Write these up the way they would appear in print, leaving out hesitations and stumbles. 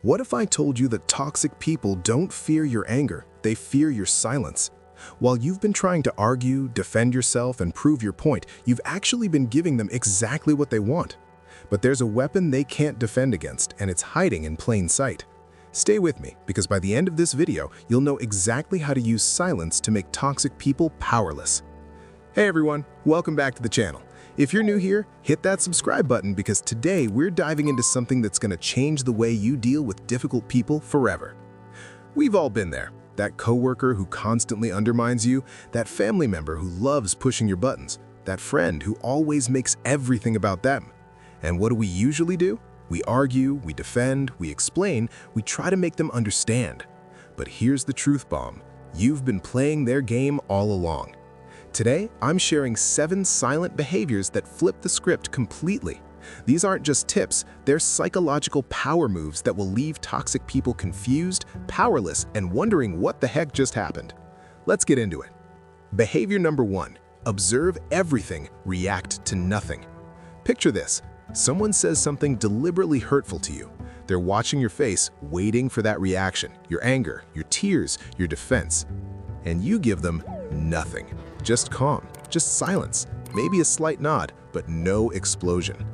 What if I told you that toxic people don't fear your anger, they fear your silence? While you've been trying to argue, defend yourself, and prove your point, you've actually been giving them exactly what they want. But there's a weapon they can't defend against, and it's hiding in plain sight. Stay with me, because by the end of this video, you'll know exactly how to use silence to make toxic people powerless. Hey everyone, welcome back to the channel. If you're new here, hit that subscribe button because today we're diving into something that's going to change the way you deal with difficult people forever. We've all been there. That coworker who constantly undermines you, that family member who loves pushing your buttons, that friend who always makes everything about them. And what do we usually do? We argue, we defend, we explain, we try to make them understand. But here's the truth bomb. You've been playing their game all along. Today, I'm sharing 7 silent behaviors that flip the script completely. These aren't just tips, they're psychological power moves that will leave toxic people confused, powerless, and wondering what the heck just happened. Let's get into it. Behavior number 1, observe everything, react to nothing. Picture this. Someone says something deliberately hurtful to you. They're watching your face, waiting for that reaction, your anger, your tears, your defense. And you give them nothing. Just calm, just silence, maybe a slight nod, but no explosion.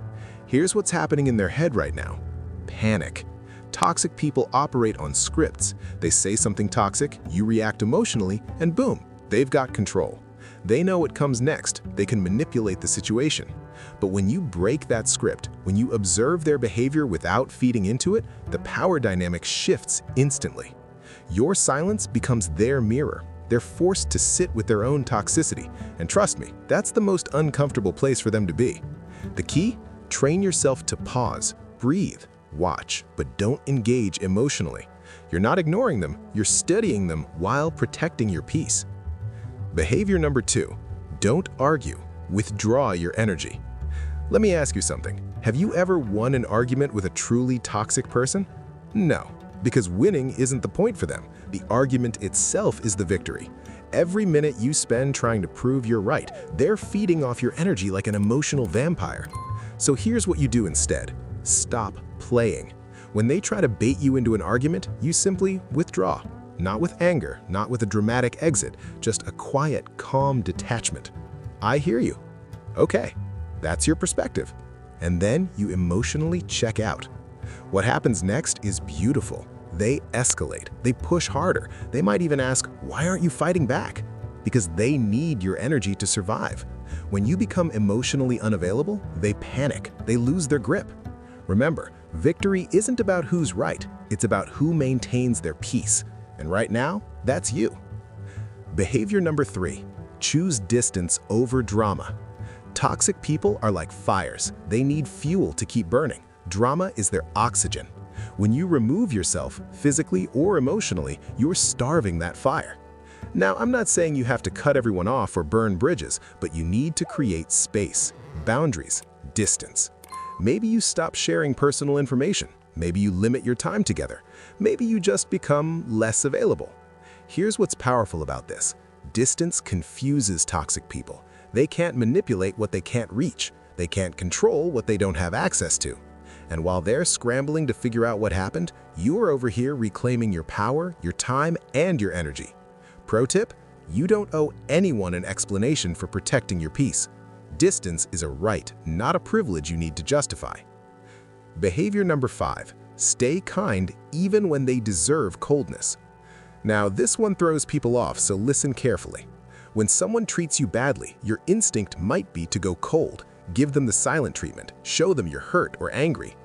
Here's what's happening in their head right now. Panic. Toxic people operate on scripts. They say something toxic, you react emotionally, and boom, they've got control. They know what comes next. They can manipulate the situation. But when you break that script, when you observe their behavior without feeding into it, the power dynamic shifts instantly. Your silence becomes their mirror. They're forced to sit with their own toxicity. And trust me, that's the most uncomfortable place for them to be. The key? Train yourself to pause, breathe, watch, but don't engage emotionally. You're not ignoring them, you're studying them while protecting your peace. Behavior number 2, don't argue, withdraw your energy. Let me ask you something. Have you ever won an argument with a truly toxic person? No. Because winning isn't the point for them. The argument itself is the victory. Every minute you spend trying to prove you're right, they're feeding off your energy like an emotional vampire. So here's what you do instead. Stop playing. When they try to bait you into an argument, you simply withdraw. Not with anger, not with a dramatic exit, just a quiet, calm detachment. I hear you. Okay, that's your perspective. And then you emotionally check out. What happens next is beautiful. They escalate, they push harder. They might even ask, why aren't you fighting back? Because they need your energy to survive. When you become emotionally unavailable, they panic, they lose their grip. Remember, victory isn't about who's right, it's about who maintains their peace. And right now, that's you. Behavior number 3, choose distance over drama. Toxic people are like fires. They need fuel to keep burning. Drama is their oxygen. When you remove yourself, physically or emotionally, you're starving that fire. Now, I'm not saying you have to cut everyone off or burn bridges, but you need to create space, boundaries, distance. Maybe you stop sharing personal information. Maybe you limit your time together. Maybe you just become less available. Here's what's powerful about this. Distance confuses toxic people. They can't manipulate what they can't reach. They can't control what they don't have access to. And while they're scrambling to figure out what happened, you're over here reclaiming your power, your time, and your energy. Pro tip, you don't owe anyone an explanation for protecting your peace. Distance is a right, not a privilege you need to justify. Behavior number 5, stay kind even when they deserve coldness. Now, this one throws people off, so listen carefully. When someone treats you badly, your instinct might be to go cold. Give them the silent treatment, show them you're hurt or angry.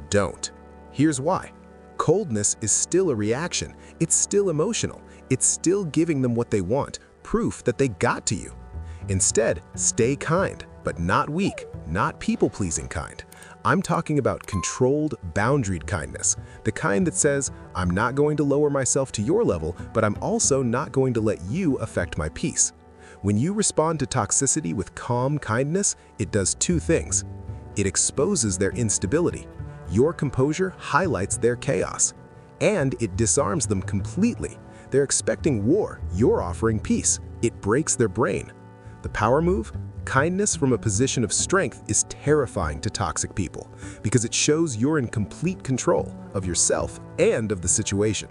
Don't. Here's why. Coldness is still a reaction. It's still emotional. It's still giving them what they want, proof that they got to you. Instead, stay kind, but not weak, not people-pleasing kind. I'm talking about controlled, boundaried kindness, the kind that says, I'm not going to lower myself to your level, but I'm also not going to let you affect my peace. When you respond to toxicity with calm kindness, it does 2 things. It exposes their instability. Your composure highlights their chaos. And it disarms them completely. They're expecting war, you're offering peace. It breaks their brain. The power move? Kindness from a position of strength is terrifying to toxic people because it shows you're in complete control of yourself and of the situation.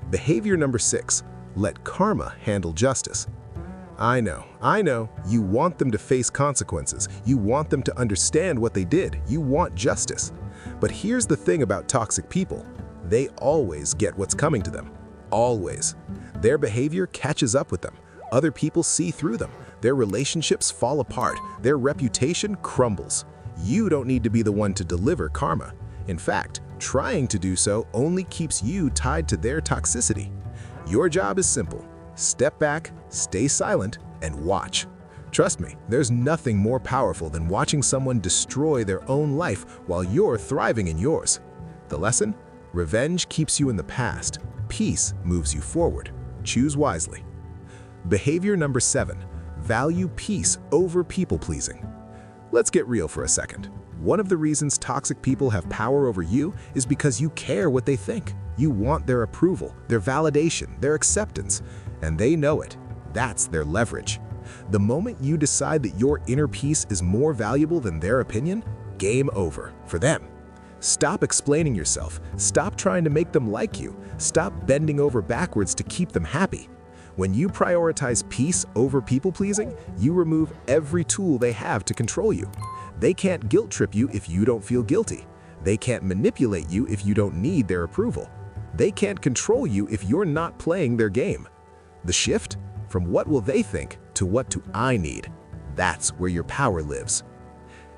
Behavior number 6, let karma handle justice. I know, you want them to face consequences. You want them to understand what they did. You want justice. But here's the thing about toxic people. They always get what's coming to them. Always. Their behavior catches up with them. Other people see through them. Their relationships fall apart. Their reputation crumbles. You don't need to be the one to deliver karma. In fact, trying to do so only keeps you tied to their toxicity. Your job is simple. Step back, stay silent, and watch. Trust me, there's nothing more powerful than watching someone destroy their own life while you're thriving in yours. The lesson? Revenge keeps you in the past. Peace moves you forward. Choose wisely. Behavior number 7, value peace over people-pleasing. Let's get real for a second. One of the reasons toxic people have power over you is because you care what they think. You want their approval, their validation, their acceptance, and they know it. That's their leverage. The moment you decide that your inner peace is more valuable than their opinion, game over for them. Stop explaining yourself. Stop trying to make them like you. Stop bending over backwards to keep them happy. When you prioritize peace over people-pleasing, you remove every tool they have to control you. They can't guilt trip you if you don't feel guilty. They can't manipulate you if you don't need their approval. They can't control you if you're not playing their game. The shift? From what will they think to what do I need? That's where your power lives.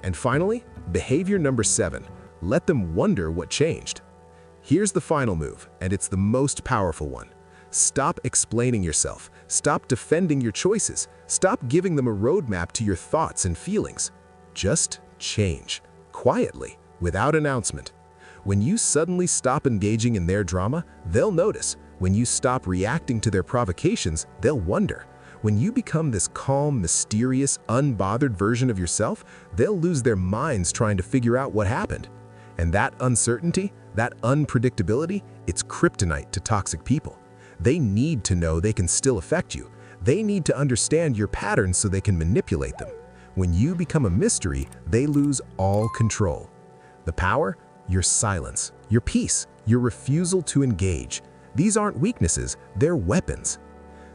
And finally, behavior number 7, let them wonder what changed. Here's the final move, and it's the most powerful one. Stop explaining yourself. Stop defending your choices. Stop giving them a roadmap to your thoughts and feelings. Just change, quietly, without announcement. When you suddenly stop engaging in their drama, they'll notice. When you stop reacting to their provocations, they'll wonder. When you become this calm, mysterious, unbothered version of yourself, they'll lose their minds trying to figure out what happened. And that uncertainty, that unpredictability, it's kryptonite to toxic people. They need to know they can still affect you. They need to understand your patterns so they can manipulate them. When you become a mystery, they lose all control. The power? Your silence, your peace, your refusal to engage. These aren't weaknesses, they're weapons.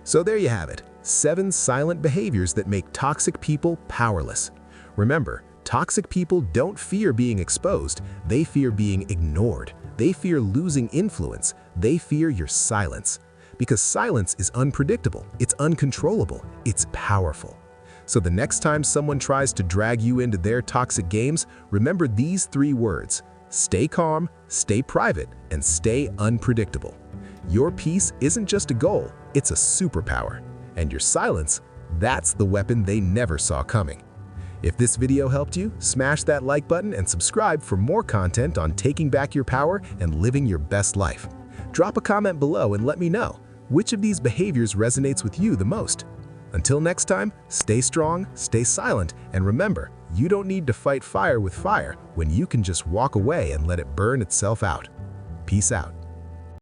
So there you have it, 7 silent behaviors that make toxic people powerless. Remember, toxic people don't fear being exposed, they fear being ignored. They fear losing influence, they fear your silence. Because silence is unpredictable, it's uncontrollable, it's powerful. So the next time someone tries to drag you into their toxic games, remember these 3 words. Stay calm, stay private, and stay unpredictable. Your peace isn't just a goal, it's a superpower. And your silence, that's the weapon they never saw coming. If this video helped you, smash that like button and subscribe for more content on taking back your power and living your best life. Drop a comment below and let me know, which of these behaviors resonates with you the most? Until next time, stay strong, stay silent, and remember, you don't need to fight fire with fire when you can just walk away and let it burn itself out. Peace out.